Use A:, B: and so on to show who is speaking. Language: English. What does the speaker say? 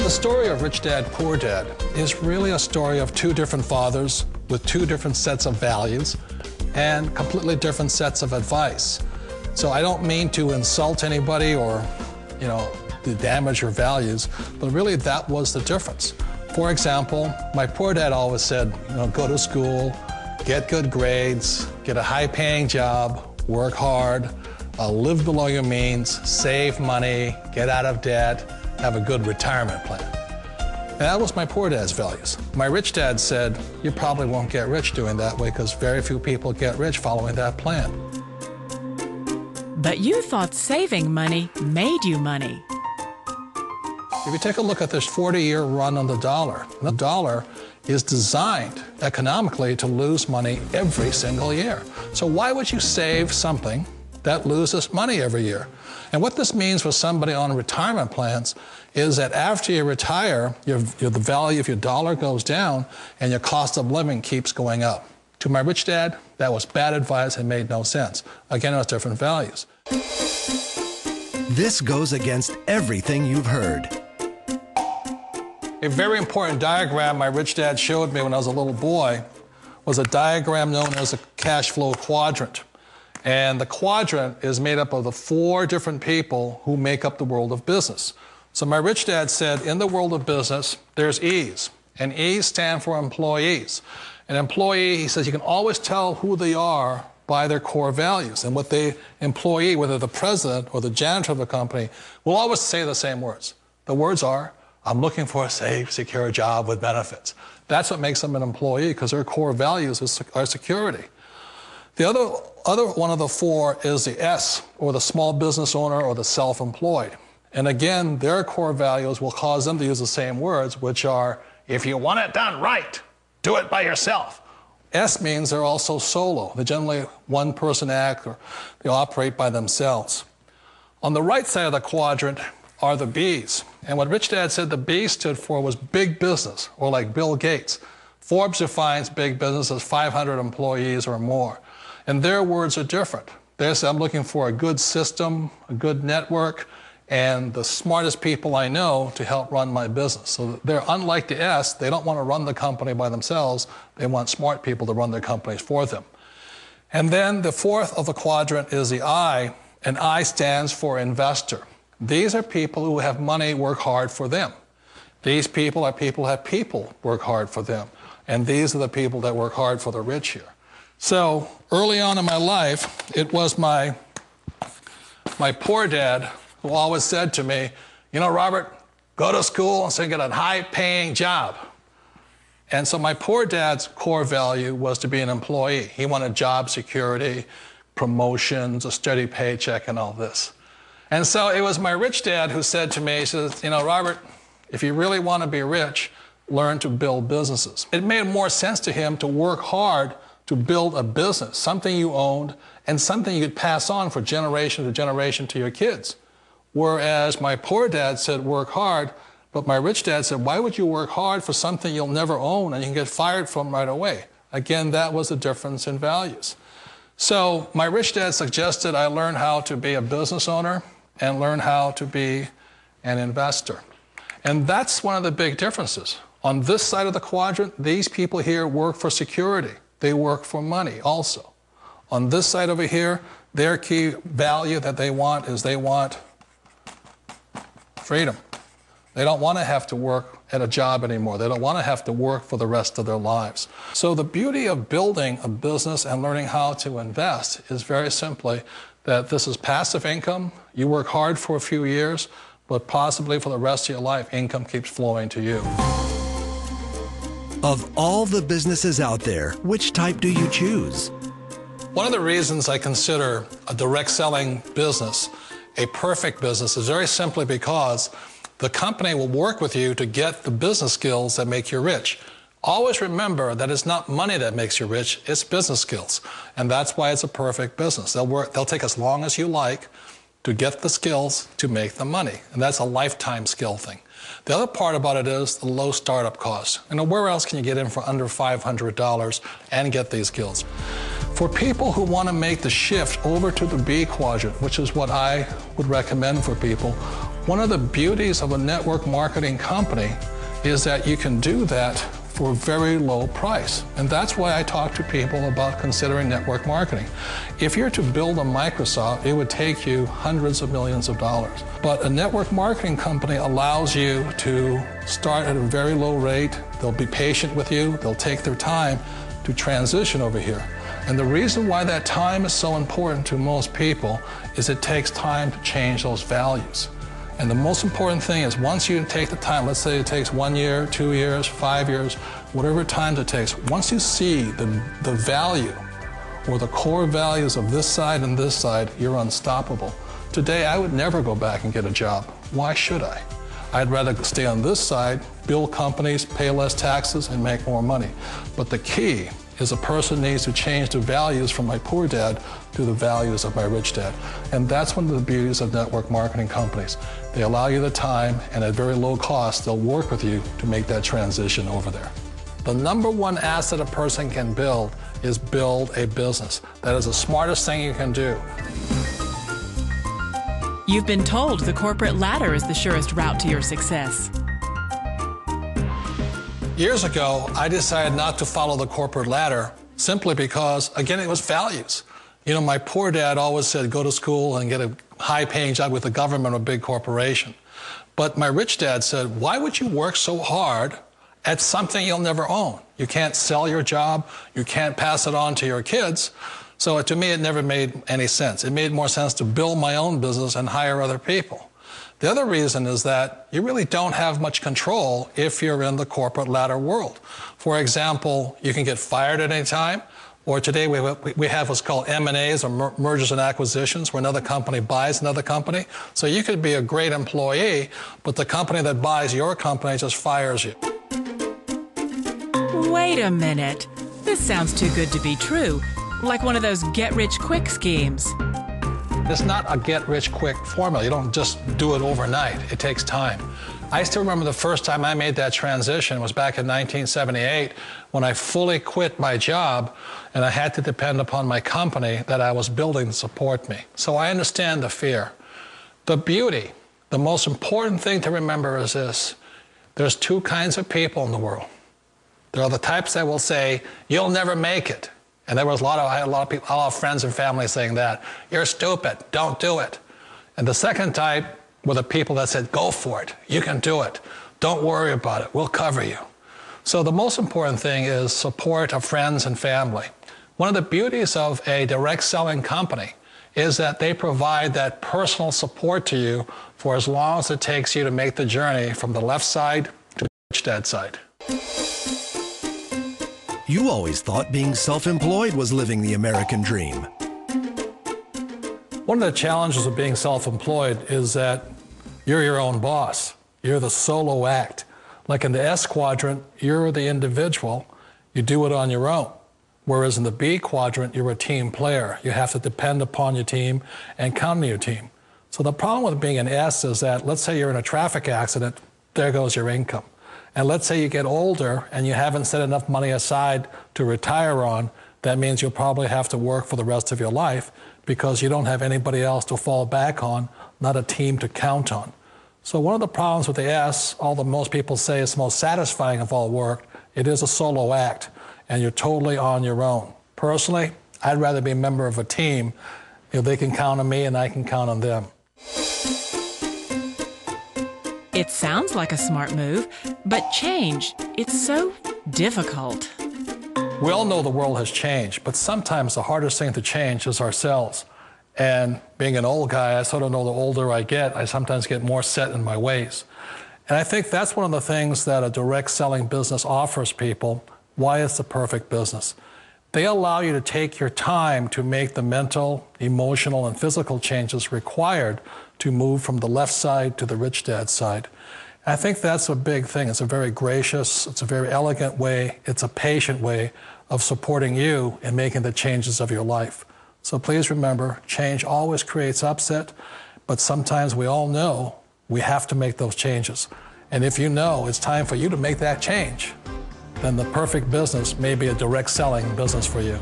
A: The story of Rich Dad, Poor Dad is really a story of two different fathers with two different sets of values and completely different sets of advice. So I don't mean to insult anybody or, to damage your values, but really that was the difference. For example, my poor dad always said, go to school, get good grades, get a high-paying job, work hard, live below your means, save money, get out of debt, have a good retirement plan. And that was my poor dad's values. My rich dad said, you probably won't get rich doing that way because very few people get rich following that plan.
B: But you thought saving money made you money.
A: If you take a look at this 40-year run on the dollar is designed economically to lose money every single year. So why would you save something that loses money every year? And what this means for somebody on retirement plans is that after you retire, the value of your dollar goes down and your cost of living keeps going up. To my rich dad, that was bad advice and made no sense. Again, it was different values.
C: This goes against everything you've heard.
A: A very important diagram my rich dad showed me when I was a little boy was a diagram known as a cash flow quadrant. And the quadrant is made up of the four different people who make up the world of business. So my rich dad said, in the world of business, there's E's. And E's stand for employees. An employee, he says, you can always tell who they are by their core values. And what the employee, whether the president or the janitor of the company, will always say the same words. The words are, I'm looking for a safe, secure job with benefits. That's what makes them an employee, because their core values are security. The other one of the four is the S, or the small business owner or the self-employed. And again, their core values will cause them to use the same words, which are, if you want it done right, do it by yourself. S means they're also solo. They're generally one-person act, or they operate by themselves. On the right side of the quadrant are the B's. And what Rich Dad said the B stood for was big business, or like Bill Gates. Forbes defines big business as 500 employees or more. And their words are different. They say, I'm looking for a good system, a good network, and the smartest people I know to help run my business. So they're unlike the S. They don't want to run the company by themselves. They want smart people to run their companies for them. And then the fourth of the quadrant is the I, and I stands for investor. These are people who have money work hard for them. These people are people who have people work hard for them. And these are the people that work hard for the rich here. So early on in my life, it was my poor dad who always said to me, Robert, go to school and so you get a high-paying job. And so my poor dad's core value was to be an employee. He wanted job security, promotions, a steady paycheck, and all this. And so it was my rich dad who said to me, he says, Robert, if you really want to be rich, learn to build businesses. It made more sense to him to work hard to build a business, something you owned, and something you could pass on for generation to generation to your kids. Whereas my poor dad said, work hard, but my rich dad said, why would you work hard for something you'll never own and you can get fired from right away? Again, that was the difference in values. So my rich dad suggested I learn how to be a business owner and learn how to be an investor. And that's one of the big differences. On this side of the quadrant, these people here work for security. They work for money also. On this side over here, their key value that they want is they want freedom. They don't want to have to work at a job anymore. They don't want to have to work for the rest of their lives. So the beauty of building a business and learning how to invest is very simply that this is passive income. You work hard for a few years, but possibly for the rest of your life, income keeps flowing to you.
C: Of all the businesses out there, which type do you choose?
A: One of the reasons I consider a direct selling business a perfect business is very simply because the company will work with you to get the business skills that make you rich. Always remember that it's not money that makes you rich, it's business skills. And that's why it's a perfect business. They'll take as long as you like to get the skills to make the money. And that's a lifetime skill thing. The other part about it is the low startup cost. Where else can you get in for under $500 and get these skills? For people who want to make the shift over to the B quadrant, which is what I would recommend for people, One of the beauties of a network marketing company is that you can do that for a very low price. And that's why I talk to people about considering network marketing. If you're to build a Microsoft, it would take you hundreds of millions of dollars. But a network marketing company allows you to start at a very low rate. They'll be patient with you. They'll take their time to transition over here. And the reason why that time is so important to most people is it takes time to change those values. And the most important thing is once you take the time, let's say it takes 1 year, 2 years, 5 years, whatever time it takes, once you see the value or the core values of this side and this side, you're unstoppable. Today, I would never go back and get a job. Why should I? I'd rather stay on this side, build companies, pay less taxes, and make more money. But the key is a person needs to change the values from my poor dad to the values of my rich dad. And that's one of the beauties of network marketing companies. They allow you the time, and at very low cost, they'll work with you to make that transition over there. The number one asset a person can build is build a business. That is the smartest thing you can do.
B: You've been told the corporate ladder is the surest route to your success.
A: Years ago, I decided not to follow the corporate ladder simply because, again, it was values. You know, my poor dad always said, go to school and get a high-paying job with the government or a big corporation. But my rich dad said, why would you work so hard at something you'll never own? You can't sell your job. You can't pass it on to your kids. So to me, it never made any sense. It made more sense to build my own business and hire other people. The other reason is that you really don't have much control if you're in the corporate ladder world. For example, you can get fired at any time, or today we have what's called M&As, or mergers and acquisitions, where another company buys another company. So you could be a great employee, but the company that buys your company just fires you.
B: Wait a minute. This sounds too good to be true, like one of those get-rich-quick schemes.
A: It's not a get-rich-quick formula. You don't just do it overnight. It takes time. I still remember the first time I made that transition was back in 1978 when I fully quit my job and I had to depend upon my company that I was building to support me. So I understand the fear. The beauty, the most important thing to remember is this. There's two kinds of people in the world. There are the types that will say, you'll never make it. And there was I had a lot of people, a lot of friends and family saying that. You're stupid, don't do it. And the second type were the people that said, go for it, you can do it. Don't worry about it, we'll cover you. So the most important thing is support of friends and family. One of the beauties of a direct selling company is that they provide that personal support to you for as long as it takes you to make the journey from the left side to the rich dad side.
C: You always thought being self-employed was living the American dream.
A: One of the challenges of being self-employed is that you're your own boss. You're the solo act. Like in the S quadrant, you're the individual. You do it on your own. Whereas in the B quadrant, you're a team player. You have to depend upon your team and count on your team. So the problem with being an S is that, let's say you're in a traffic accident, there goes your income. And let's say you get older and you haven't set enough money aside to retire on, that means you'll probably have to work for the rest of your life because you don't have anybody else to fall back on, not a team to count on. So one of the problems with the S, although most people say it's the most satisfying of all work, it is a solo act and you're totally on your own. Personally, I'd rather be a member of a team. You know, they can count on me and I can count on them.
B: It sounds like a smart move, but change, it's so difficult.
A: We all know the world has changed, but sometimes the hardest thing to change is ourselves. And being an old guy, I sort of know the older I get, I sometimes get more set in my ways. And I think that's one of the things that a direct selling business offers people, why it's the perfect business. They allow you to take your time to make the mental, emotional, and physical changes required to move from the left side to the rich dad side. I think that's a big thing. It's a very gracious, it's a very elegant way, it's a patient way of supporting you in making the changes of your life. So please remember, change always creates upset, but sometimes we all know we have to make those changes. And if you know it's time for you to make that change, then the perfect business may be a direct selling business for you.